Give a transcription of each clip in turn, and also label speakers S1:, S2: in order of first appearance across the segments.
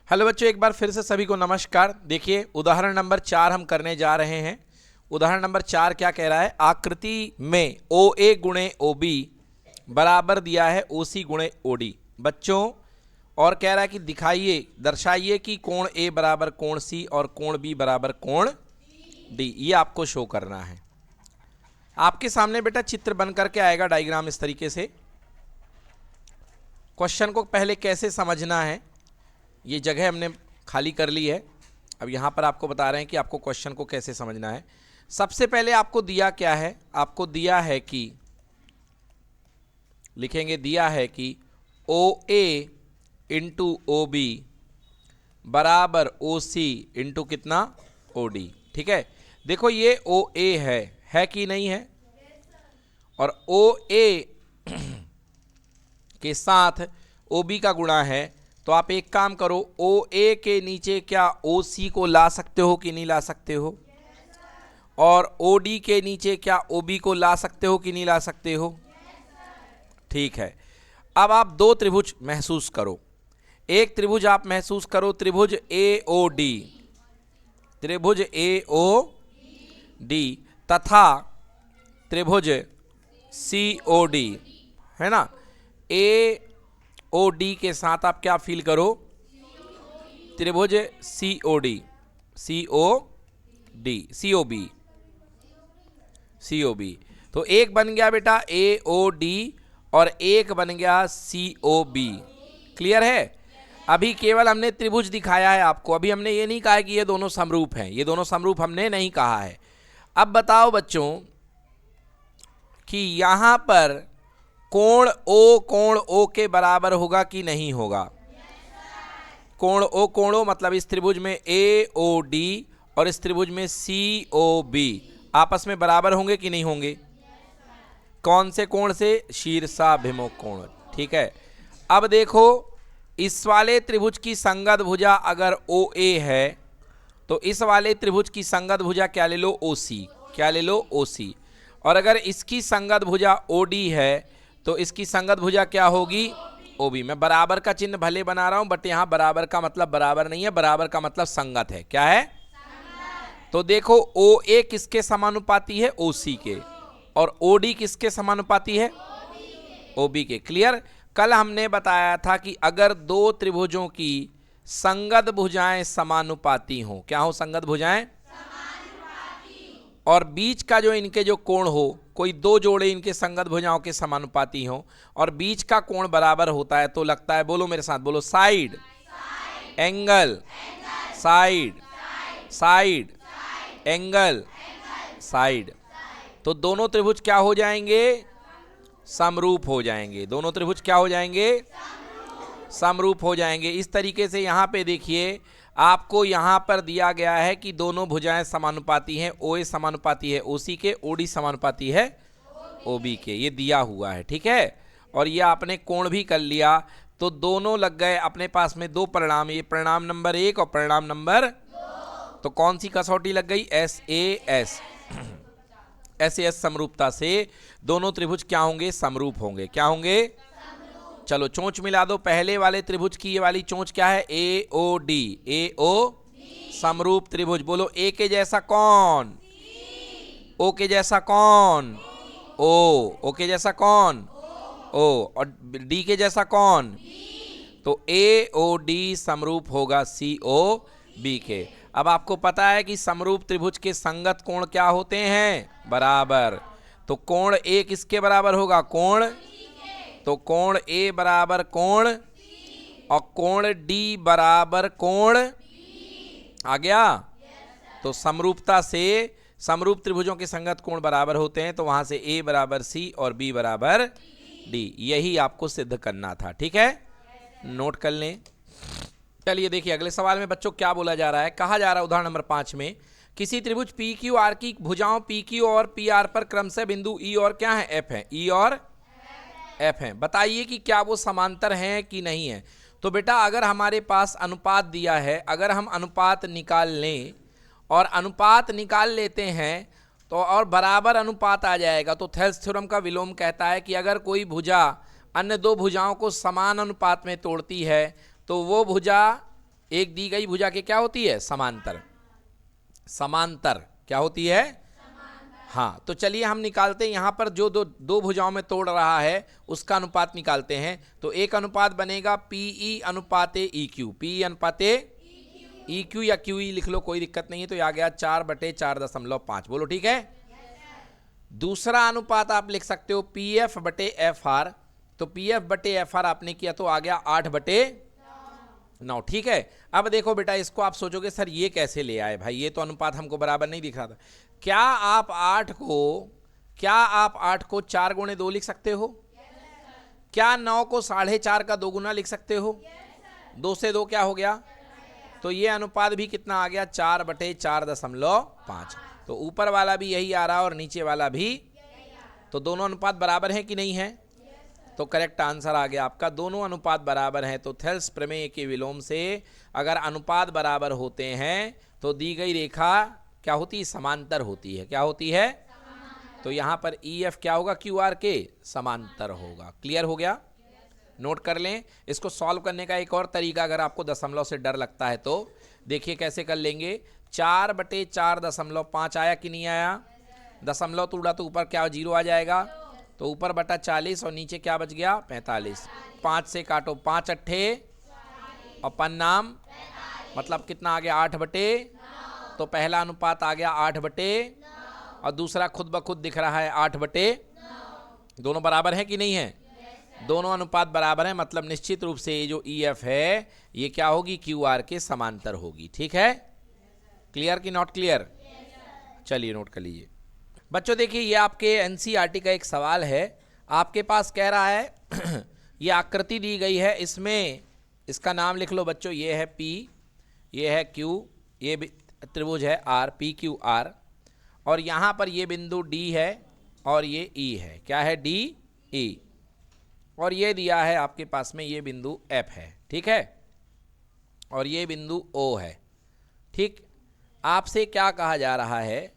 S1: Hello बच्चों, एक बार फिर से सभी को नमस्कार। देखिए उदाहरण नंबर 4 हम करने जा रहे हैं। उदाहरण नंबर 4 क्या कह रहा है? आकृति में ओ ए गुणे ओ बी बराबर दिया है ओ सी गुणे ओ डी। बच्चों और कह रहा है कि दिखाइए, दर्शाइए कि कोण ए बराबर कोण सी और कोण बी बराबर कोण डी। ये आपको शो करना है। आपके सामने बेटा चित्र बन करके आएगा, डायग्राम इस तरीके से। क्वेश्चन को पहले कैसे समझना है, ये जगह हमने खाली कर ली है। अब यहाँ पर आपको बता रहे हैं कि आपको क्वेश्चन को कैसे समझना है। सबसे पहले आपको दिया क्या है? आपको दिया है कि लिखेंगे, दिया है कि ओ ए इंटू ओ बी बराबर ओ सी इंटू कितना? O D. ठीक है, देखो ये ओ ए है कि नहीं है? और ओ ए के साथ ओ बी का गुणा है, तो आप एक काम करो, ओ ए के नीचे क्या ओ सी को ला सकते हो कि नहीं ला सकते हो? और ओ डी के नीचे क्या ओ बी को ला सकते हो कि नहीं ला सकते हो? ठीक है, अब आप दो त्रिभुज महसूस करो। एक त्रिभुज आप महसूस करो, त्रिभुज ए ओ डी, त्रिभुज ए ओ डी तथा त्रिभुज सी ओ डी, है ना। ए ओ डी के साथ आप क्या फील करो? त्रिभुज सी ओ डी, सी ओ डी, सी ओ बी, सी ओ बी। तो एक बन गया बेटा ए ओ डी और एक बन गया सी ओ बी। क्लियर है? अभी केवल हमने त्रिभुज दिखाया है आपको, अभी हमने ये नहीं कहा है कि ये दोनों समरूप हैं। ये दोनों समरूप हमने नहीं कहा है। अब बताओ बच्चों कि यहां पर कोण ओ के बराबर होगा कि नहीं होगा? कोण ओ मतलब इस त्रिभुज में ए ओ डी और इस त्रिभुज में सी ओ बी आपस में बराबर होंगे कि नहीं होंगे? कौन से कोण से? शीर्षाभिमुख कोण। ठीक है, अब देखो इस वाले त्रिभुज की संगत भुजा अगर ओ ए है तो इस वाले त्रिभुज की संगत भुजा क्या ले लो? ओ सी। क्या ले लो? ओ सी। और अगर इसकी संगत भुजा ओ डी है तो इसकी संगत भुजा क्या होगी? O B. मैं बराबर का चिन्ह भले बना रहा हूं, बट यहां बराबर का मतलब बराबर नहीं है, बराबर का मतलब संगत है। क्या है? तो देखो ओ ए किसके समानुपाती है? ओ सी के। और ओ डी किसके समानुपाती है? ओ बी के। क्लियर? कल हमने बताया था कि अगर दो त्रिभुजों की संगत भुजाएं समानुपाती हो, क्या हो? संगत भुजाएं, और बीच का जो इनके जो कोण हो, कोई दो जोड़े इनके संगत भुजाओं के समानुपाती हो और बीच का कोण बराबर होता है, तो लगता है, बोलो मेरे साथ, बोलो, side, angle, side, side, angle, side. तो दोनों त्रिभुज क्या हो जाएंगे? समरूप हो जाएंगे। दोनों त्रिभुज क्या हो जाएंगे? समरूप हो जाएंगे। इस तरीके से यहां पे देखिए, आपको यहां पर दिया गया है कि दोनों भुजाएं समानुपाती हैं। ओ ए समानुपाती है ओ सी के, ओ डी समानुपाती है ओ बी के। ये दिया हुआ है। ठीक है, और ये आपने कोण भी कर लिया, तो दोनों लग गए अपने पास में दो परिणाम, ये परिणाम नंबर 1 और परिणाम नंबर 2। तो कौन सी कसौटी लग गई? S A S. S A S समरूपता से दोनों त्रिभुज क्या होंगे? समरूप होंगे। क्या होंगे? चलो चोंच मिला दो। पहले वाले त्रिभुज की ये वाली चोंच क्या है? ए ओ डी, ए ओ समरूप त्रिभुज। बोलो, ए के जैसा कौन? ओ के जैसा कौन? ओ के जैसा कौन? ओ। और डी के जैसा कौन? तो ए ओ डी समरूप होगा सी ओ बी के। अब आपको पता है कि समरूप त्रिभुज के संगत कोण क्या होते हैं? बराबर। तो कोण ए किसके बराबर होगा? कोण, तो कोण ए बराबर कोण और कोण डी बराबर कोण। आ गया? तो समरूपता से समरूप त्रिभुजों के संगत कोण बराबर होते हैं, तो वहां से ए बराबर सी और बी बराबर डी। यही आपको सिद्ध करना था। ठीक है, नोट कर लें। चलिए देखिए अगले सवाल में बच्चों क्या बोला जा रहा है। कहा जा रहा है उदाहरण नंबर 5 में, किसी त्रिभुज पी क्यू आर की भुजाओं पी क्यू और पी आर पर क्रमशः बिंदु ई और क्या है? एफ है। ई और एफ है। बताइए कि क्या वो समांतर हैं कि नहीं है। तो बेटा अगर हमारे पास अनुपात दिया है, अगर हम अनुपात निकाल लें और अनुपात निकाल लेते हैं तो और बराबर अनुपात आ जाएगा, तो थेल्स थ्योरम का विलोम कहता है कि अगर कोई भुजा अन्य दो भुजाओं को समान अनुपात में तोड़ती है तो वो भुजा एक दी गई भुजा के क्या होती है? समांतर। समांतर क्या होती है? हाँ, तो चलिए हम निकालते हैं यहाँ पर जो दो भुजाओं में तोड़ रहा है उसका अनुपात निकालते हैं। तो एक अनुपात बनेगा PE अनुपाते EQ, PE अनुपाते EQ या QE लिख लो, कोई दिक्कत नहीं है। तो आ गया 4/4.5। बोलो ठीक है। दूसरा अनुपात आप लिख सकते हो PF/FR। तो PF/FR आपने किया तो आ गया 8/9। ठीक है। अब देखो बेटा, इसको आप सोचोगे सर ये कैसे ले आए भाई, ये तो अनुपात हमको बराबर नहीं दिख रहा था। क्या आप 8 को 4 × 2 लिख सकते हो? क्या 9 को 4.5 का 2 गुना लिख सकते हो? 2 से 2 क्या हो गया? तो ये अनुपात भी कितना आ गया? 4/4.5। तो ऊपर वाला भी यही आ रहा और नीचे वाला भी। तो दोनों अनुपात बराबर है कि नहीं है? तो करेक्ट आंसर आ गया आपका, दोनों अनुपात बराबर हैं। तो थेल्स प्रमेय के विलोम से अगर अनुपात बराबर होते हैं तो दी गई रेखा क्या होती है? समांतर होती है। क्या होती है? तो यहाँ पर EF क्या होगा? QR के समांतर होगा। क्लियर हो गया? नोट कर लें। इसको सॉल्व करने का एक और तरीका, अगर आपको दशमलव से डर लगता है तो देखिए कैसे कर लेंगे। 4/4.5 आया कि नहीं आया? दशमलव तोड़ा तो ऊपर क्या 0 आ जाएगा, तो ऊपर बटा 40 और नीचे क्या बच गया? 45। 5 से काटो, 5 अट्ठे और पन्नाम मतलब कितना आ गया? 8/9। तो पहला अनुपात आ गया 8/9 और दूसरा खुद ब खुद दिख रहा है 8/9। दोनों बराबर है कि नहीं है? दोनों अनुपात बराबर है, मतलब निश्चित रूप से ये जो EF है ये क्या होगी? QR के समांतर होगी। ठीक है। क्लियर कि नॉट क्लियर? चलिए नोट कर लीजिए बच्चों। देखिए ये आपके NCERT का एक सवाल है। आपके पास कह रहा है ये आकृति दी गई है, इसमें इसका नाम लिख लो बच्चों। ये है P, ये है Q, ये त्रिभुज है R, PQR, और यहाँ पर ये बिंदु D है और ये E है। क्या है? DE। और ये दिया है आपके पास में ये बिंदु F है। ठीक है। और ये बिंदु O है। ठीक। आपसे क्या कहा जा रहा है?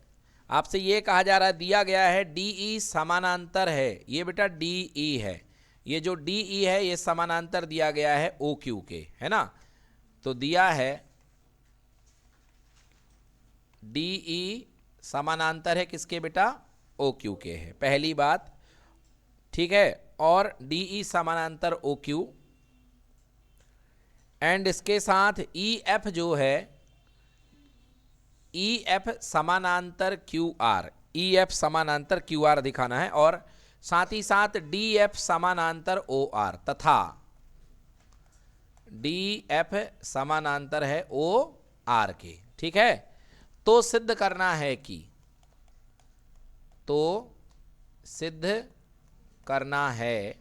S1: आपसे ये कहा जा रहा है, दिया गया है DE समानांतर है। ये बेटा DE है, ये जो DE है ये समानांतर दिया गया है OQ के, है ना। तो दिया है DE समानांतर है किसके बेटा? OQ के है, पहली बात। ठीक है। और DE समानांतर OQ एंड इसके साथ EF जो है, EF समानांतर QR, EF समानांतर QR दिखाना है, और साथ ही साथ DF समानांतर OR तथा DF समानांतर है OR के। ठीक है। तो सिद्ध करना है कि, तो सिद्ध करना है,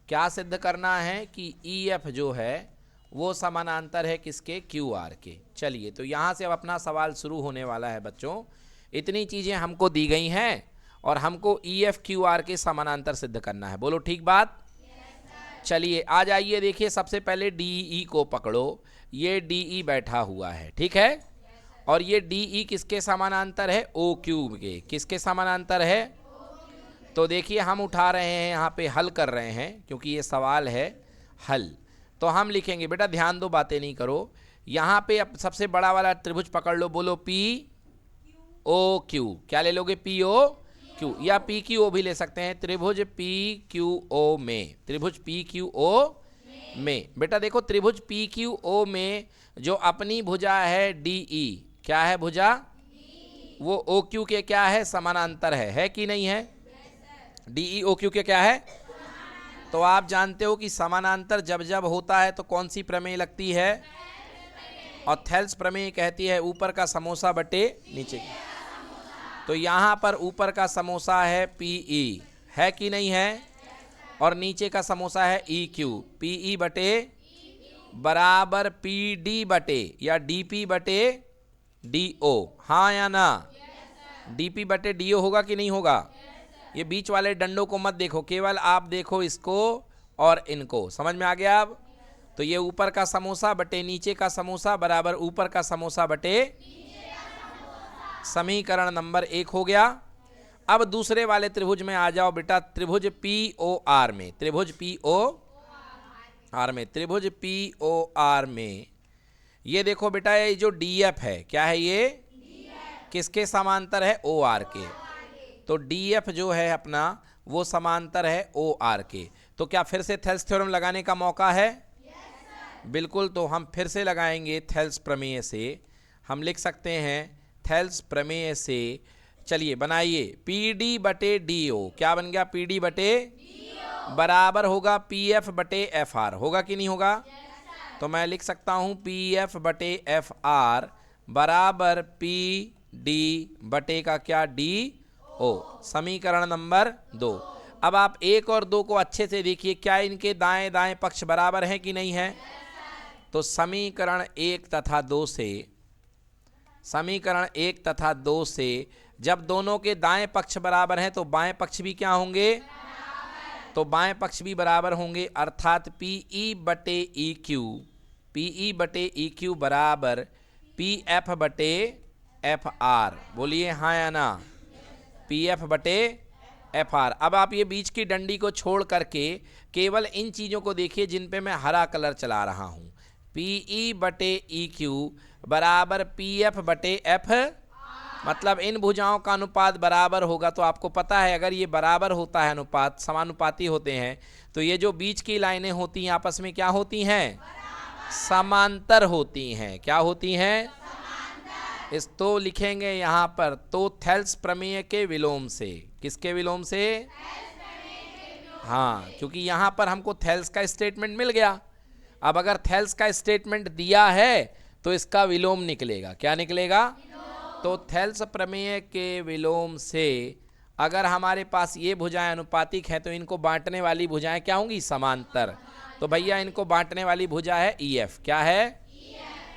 S1: क्या सिद्ध करना है? कि EF जो है वो समानांतर है किसके? QR के। चलिए तो यहाँ से अब अपना सवाल शुरू होने वाला है बच्चों। इतनी चीज़ें हमको दी गई हैं और हमको EF QR के समानांतर सिद्ध करना है। बोलो ठीक बात? चलिए आ जाइए। देखिए सबसे पहले DE को पकड़ो। ये DE बैठा हुआ है। ठीक है। और ये DE किसके समानांतर है? OQ के। किसके समानांतर है? तो देखिए हम उठा रहे हैं यहाँ पे, हल कर रहे हैं क्योंकि ये सवाल है हल। तो हम लिखेंगे बेटा, ध्यान दो, बातें नहीं करो। यहाँ पे अब सबसे बड़ा वाला त्रिभुज पकड़ लो। बोलो POQ। क्या ले लोगे? POQ या PQO भी ले सकते हैं। त्रिभुज PQO में, त्रिभुज PQO में बेटा देखो, त्रिभुज PQO में जो अपनी भुजा है DE, क्या है भुजा? वो OQ के क्या है? समानांतर है कि नहीं है? DE OQ के क्या है? तो आप जानते हो कि समानांतर जब जब होता है तो कौन सी प्रमेय लगती है? और थेल्स प्रमेय कहती है ऊपर का समोसा बटे नीचे का। तो यहाँ पर ऊपर का समोसा है PE, है कि नहीं है? और नीचे का समोसा है EQ। PE बटे बराबर PD बटे या DP बटे DO। हाँ या ना? DP बटे DO होगा कि नहीं होगा? ये बीच वाले डंडों को मत देखो, केवल आप देखो इसको और इनको। समझ में आ गया अब? तो ये ऊपर का समोसा बटे नीचे का समोसा बराबर ऊपर का समोसा बटे समीकरण नंबर 1 हो गया। अब दूसरे वाले त्रिभुज में आ जाओ बेटा, त्रिभुज POR में। त्रिभुज POR में, त्रिभुज POR में ये देखो बेटा, ये जो DF है क्या है, ये किसके समांतर है, OR के। तो DF जो है अपना वो समांतर है OR के। तो क्या फिर से थेल्स थ्योरम लगाने का मौका है? बिल्कुल। तो हम फिर से लगाएंगे थेल्स प्रमेय से। हम लिख सकते हैं थेल्स प्रमेय से, चलिए बनाइए, PD बटे DO। क्या बन गया? PD बटे बराबर होगा PF बटे FR। होगा कि नहीं होगा? तो मैं लिख सकता हूं PF बटे FR बराबर PD बटे का क्या, DO। समीकरण नंबर 2। अब आप 1 और 2 को अच्छे से देखिए, क्या इनके दाएं दाएं पक्ष बराबर हैं कि नहीं है? तो समीकरण 1 तथा 2 से, समीकरण 1 तथा 2 से जब दोनों के दाएं पक्ष बराबर हैं तो बाएं पक्ष भी क्या होंगे? तो बाएं पक्ष भी बराबर होंगे, अर्थात PE बटे EQ, PE बटे EQ बराबर PF बटे FR। बोलिए हाँ या ना? PF बटे FR। अब आप ये बीच की डंडी को छोड़ करके केवल इन चीज़ों को देखिए जिन पे मैं हरा कलर चला रहा हूँ। PE बटे EQ बराबर PF बटे F, मतलब इन भुजाओं का अनुपात बराबर होगा। तो आपको पता है अगर ये बराबर होता है, अनुपात समानुपाती होते हैं, तो ये जो बीच की लाइनें होती हैं आपस में क्या होती हैं? समांतर होती हैं। क्या होती हैं? इस तो लिखेंगे यहाँ पर, तो थेल्स प्रमेय के विलोम से। किसके विलोम से? हाँ, क्योंकि यहाँ पर हमको थेल्स का स्टेटमेंट मिल गया। अब अगर थेल्स का स्टेटमेंट दिया है तो इसका विलोम निकलेगा। क्या निकलेगा? तो थेल्स प्रमेय के विलोम से अगर हमारे पास ये भुजाएं अनुपातिक हैं तो इनको बांटने वाली भुजाएं क्या होंगी? समांतर। तो भैया इनको बांटने वाली भुजा है EF। क्या है?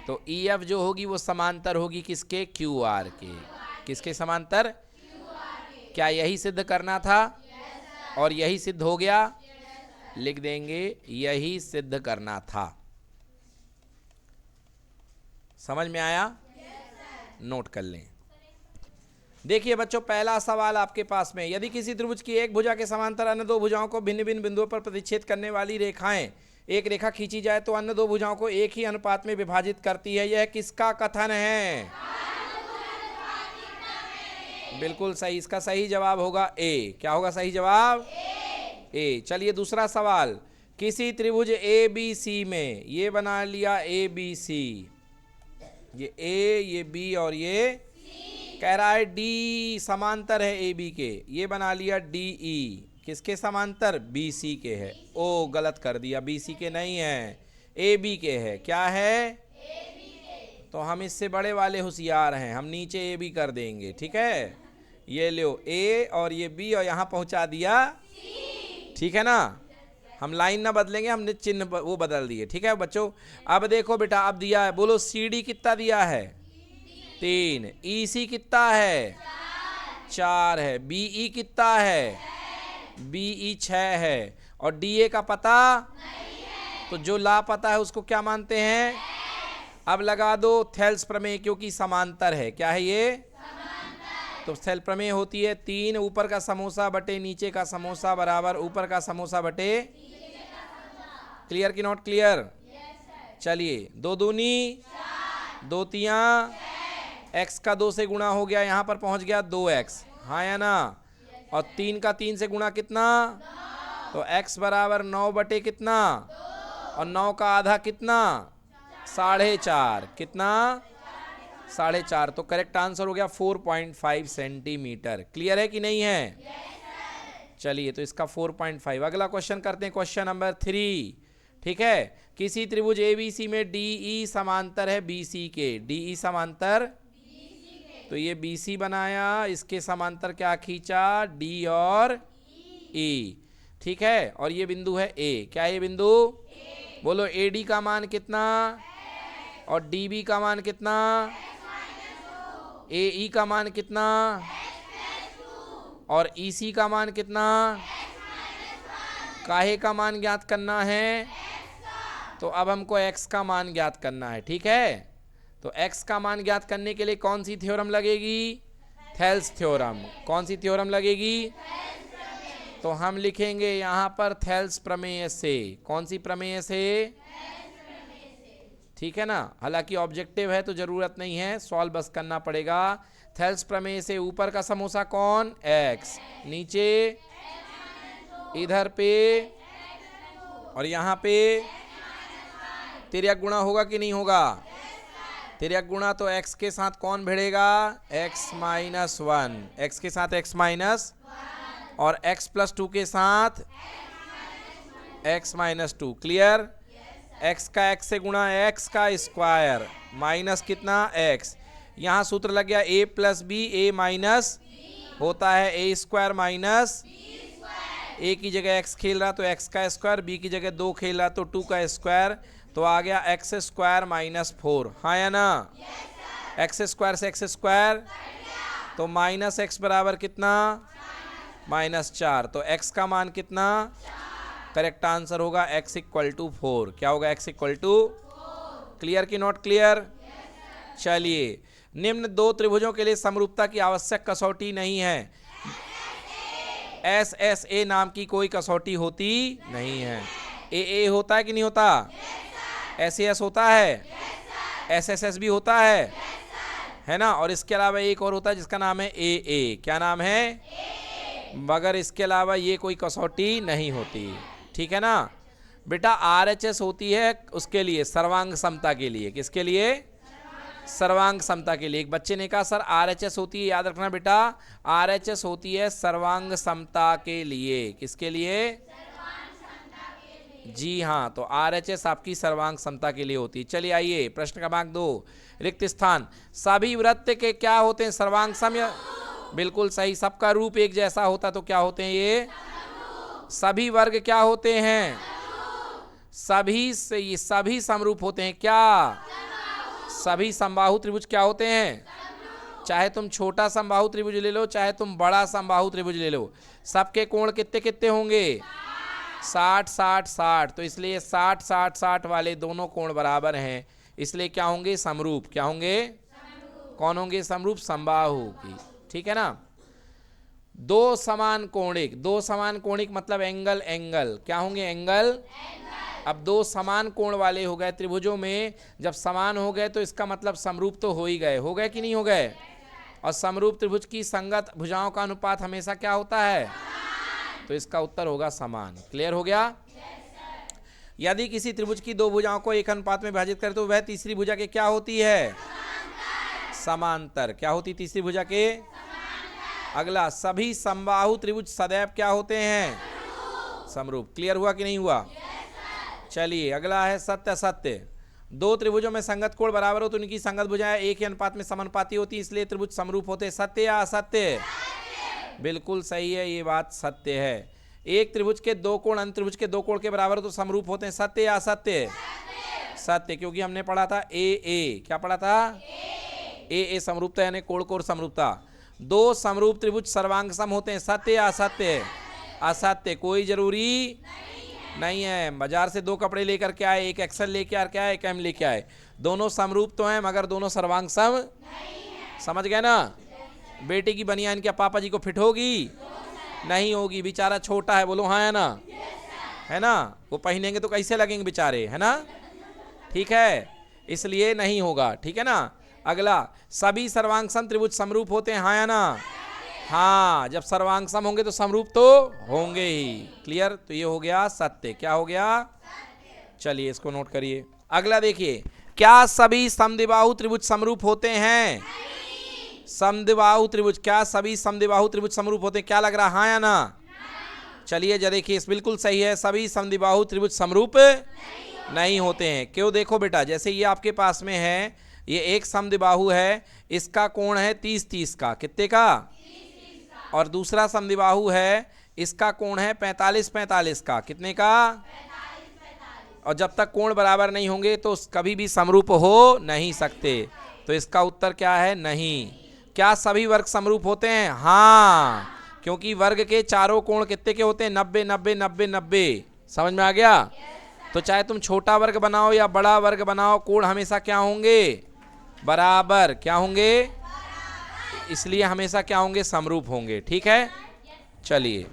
S1: तो EF जो होगी वो समांतर होगी किसके? QR के। किसके समांतर? क्या यही सिद्ध करना था? और यही सिद्ध हो गया। लिख देंगे यही सिद्ध करना था। समझ में आया? नोट कर लें। देखिए बच्चों, पहला सवाल आपके पास में, यदि किसी त्रिभुज की एक भुजा के समांतर अन्य दो भुजाओं को भिन्न भिन्न बिंदुओं पर प्रतिच्छेद करने वाली रेखाएं एक रेखा खींची जाए तो अन्य दो भुजाओं को एक ही अनुपात में विभाजित करती है, यह किसका कथन है? बिल्कुल सही। इसका सही जवाब होगा A। क्या होगा सही जवाब? A। चलिए दूसरा सवाल, किसी त्रिभुज ABC में, ये बना लिया ABC, ये A, ये B और ये कह रहा है D समांतर है AB के, ये बना लिया DE। किसके समांतर? BC के है। ओ गलत कर दिया, BC के नहीं है, AB के है। क्या है? तो हम इससे बड़े वाले होशियार हैं, हम नीचे AB कर देंगे। ठीक है, ये लो A और ये B और यहाँ पहुँचा दिया, ठीक है ना? हम लाइन ना बदलेंगे, हमने चिन्ह वो बदल दिए। ठीक है बच्चों, अब देखो बेटा, अब दिया है, बोलो CD कितना दिया है? 3। EC कितना है? 4 है। BE कितना है? BE 6 है। और DA का पता नहीं है, तो जो लापता है उसको क्या मानते हैं? अब लगा दो थेल्स प्रमेय, क्योंकि समांतर है। क्या है ये? तो थेल्स प्रमेय होती है 3 ऊपर का समोसा बटे नीचे का समोसा बराबर ऊपर का समोसा बटे। क्लियर कि नॉट क्लियर? चलिए, 2 दूनी 2 तियां x का 2 से गुणा हो गया, यहाँ पर पहुँच गया 2x। हाँ या ना? और 3 का 3 से गुणा कितना? तो x बराबर 9 बटे कितना? और 9 का आधा कितना? 4.5। कितना? 4.5। तो करेक्ट आंसर हो गया 4.5 सेंटीमीटर। क्लियर है कि नहीं है? चलिए, तो इसका 4.5। अगला क्वेश्चन करते हैं, क्वेश्चन नंबर 3। ठीक है, किसी त्रिभुज ABC में DE समांतर है BC के। DE समांतर, तो ये BC बनाया, इसके समांतर क्या खींचा? D और E। ठीक है, और ये बिंदु है A। क्या ये बिंदु? बोलो AD का मान कितना? और DB का मान कितना? AE का मान कितना? और EC का मान कितना? काहे का मान ज्ञात करना है? तो अब हमको x का मान ज्ञात करना है। ठीक है, तो x का मान ज्ञात करने के लिए कौन सी थ्योरम लगेगी? Thales theorem. कौन सी थ्योरम लगेगी? तो हम लिखेंगे यहाँ पर थेल्स प्रमेय से। कौन सी प्रमेय से? ठीक है ना। हालांकि ऑब्जेक्टिव है तो जरूरत नहीं है, सॉल्व बस करना पड़ेगा। थेल्स प्रमेय से ऊपर का समोसा कौन? x, नीचे इधर पे और यहाँ पे तिर्यक गुणा होगा कि नहीं होगा? तिर्यक गुणा तो x के साथ कौन भिड़ेगा? x माइनस 1, x के साथ x माइनस और x प्लस 2 के साथ x माइनस 2। क्लियर? x का x से गुणा x का स्क्वायर माइनस कितना? x। यहाँ सूत्र लग गया a plus b, a minus होता है a स्क्वायर माइनस, a की जगह x खेल रहा तो x का स्क्वायर, b की जगह 2 खेल रहा तो 2 का स्क्वायर, तो आ गया x स्क्वायर माइनस 4। हाँ या ना? x स्क्वायर से x स्क्वायर तो माइनस x बराबर कितना? माइनस 4। तो x का मान कितना? करेक्ट आंसर होगा x इक्वल टू 4। क्या होगा? x equal to. क्लियर की नॉट क्लियर? चलिए, निम्न दो त्रिभुजों के लिए समरूपता की आवश्यक कसौटी नहीं है। SSA नाम की कोई कसौटी होती नहीं है। AA होता है कि नहीं होता? SAS होता है, SSS भी होता है ना। और इसके अलावा एक और होता है जिसका नाम है AA। क्या नाम है? मगर इसके अलावा ये कोई कसौटी नहीं होती। ठीक है ना बेटा। RHS होती है उसके लिए, सर्वांग समता के लिए। किसके लिए? सर्वांग समता के लिए। एक बच्चे ने कहा सर RHS होती है, याद रखना बेटा, RHS होती है सर्वांग समता के लिए। किसके लिए? जी हाँ, तो RHS आपकी सर्वांग समता के लिए होती है। चलिए आइए प्रश्न क्रमांक 2, रिक्त स्थान। सभी वृत्त के क्या होते हैं? सर्वांग सम। बिल्कुल सही। सबका रूप एक जैसा होता तो क्या होते हैं ये? सभी वर्ग क्या होते हैं? सभी समरूप होते हैं। क्या? सभी समबाहु त्रिभुज क्या होते हैं? चाहे तुम छोटा समबाहु त्रिभुज ले लो, चाहे तुम बड़ा समबाहु त्रिभुज ले लो, सबके कोण कितने कितने होंगे? 60 60 60। तो इसलिए 60 60 60 वाले दोनों कोण बराबर हैं, इसलिए क्या होंगे? समरूप। क्या होंगे? कौन होंगे समरूप? समबाहु की। ठीक है ना। दो समान कोणिक मतलब एंगल। क्या होंगे? एंगल। अब दो समान कोण वाले हो गए त्रिभुजों में, जब समान हो गए तो इसका मतलब समरूप तो हो ही गए। हो गए कि नहीं हो गए? और समरूप त्रिभुज की संगत भुजाओं का अनुपात हमेशा क्या होता है? तो इसका उत्तर होगा समान। क्लियर हो गया? यदि किसी त्रिभुज की दो भुजाओं को एक अनुपात में विभाजित करें तो वह तीसरी भुजा के क्या होती है? समांतर। क्या होती तीसरी भुजा के? अगला, सभी समबाहु त्रिभुज सदैव क्या होते हैं? समरूप। क्लियर हुआ कि नहीं हुआ? चलिए अगला है सत्य असत्य। दो त्रिभुजों में संगत कोण बराबर हो तो उनकी संगत भुजाएं एक ही अनुपात में समानुपाती होती, इसलिए त्रिभुज समरूप होते। सत्य या असत्य? बिल्कुल सही है, ये बात सत्य है। एक त्रिभुज के दो कोण अन्य त्रिभुज के दो कोण के बराबर हो तो समरूप होते हैं। सत्य या असत्य? सत्य, क्योंकि हमने पढ़ा था AA। क्या पढ़ा था? AA समरूपता यानी कोण कोण समरूपता। दो समरूप त्रिभुज सर्वांग सम होते हैं। सत्य या असत्य? असत्य, कोई जरूरी नहीं है। बाजार से दो कपड़े लेकर के आए, एक एक्सल लेके आ के आए, एक M लेके आए, दोनों समरूप तो हैं मगर दोनों सर्वांग सम समझ गए ना। बेटे की बनियान क्या पापा जी को फिट होगी? नहीं होगी, बेचारा छोटा है। बोलो हाँ है ना? है ना। वो पहनेंगे तो कैसे लगेंगे बेचारे, है ना। ठीक है, इसलिए नहीं होगा। ठीक है ना। अगला, सभी सर्वांग सम त्रिभुज समरूप होते हैं। हाँ या ना? हाँ, जब सर्वांग सम होंगे तो समरूप तो होंगे ही। क्लियर? तो ये हो गया सत्य। क्या हो गया? चलिए इसको नोट करिए। अगला देखिए, क्या सभी समद्विबाहु त्रिभुज समरूप होते हैं? समद्विबाहु त्रिभुज, क्या सभी समद्विबाहु त्रिभुज समरूप होते हैं? क्या लग रहा? हाँ या ना? चलिए जरा देखिए, बिल्कुल सही है, सभी समद्विबाहु त्रिभुज समरूप नहीं होते हैं। क्यों? देखो बेटा, जैसे ये आपके पास में है, ये एक समद्विबाहु है, इसका कोण है 30-30 का। कितने का? और दूसरा समद्विबाहु है, इसका कोण है 45-45 का। कितने का? और जब तक कोण बराबर नहीं होंगे तो कभी भी समरूप हो नहीं सकते। तो इसका उत्तर क्या है? नहीं। क्या सभी वर्ग समरूप होते हैं? हाँ, क्योंकि वर्ग के चारों कोण कितने के होते हैं? 90 90 90 90। समझ में आ गया? तो चाहे तुम छोटा वर्ग बनाओ या बड़ा वर्ग बनाओ, कोण हमेशा क्या होंगे? बराबर। क्या होंगे? इसलिए हमेशा क्या होंगे? समरूप होंगे। ठीक है, चलिए।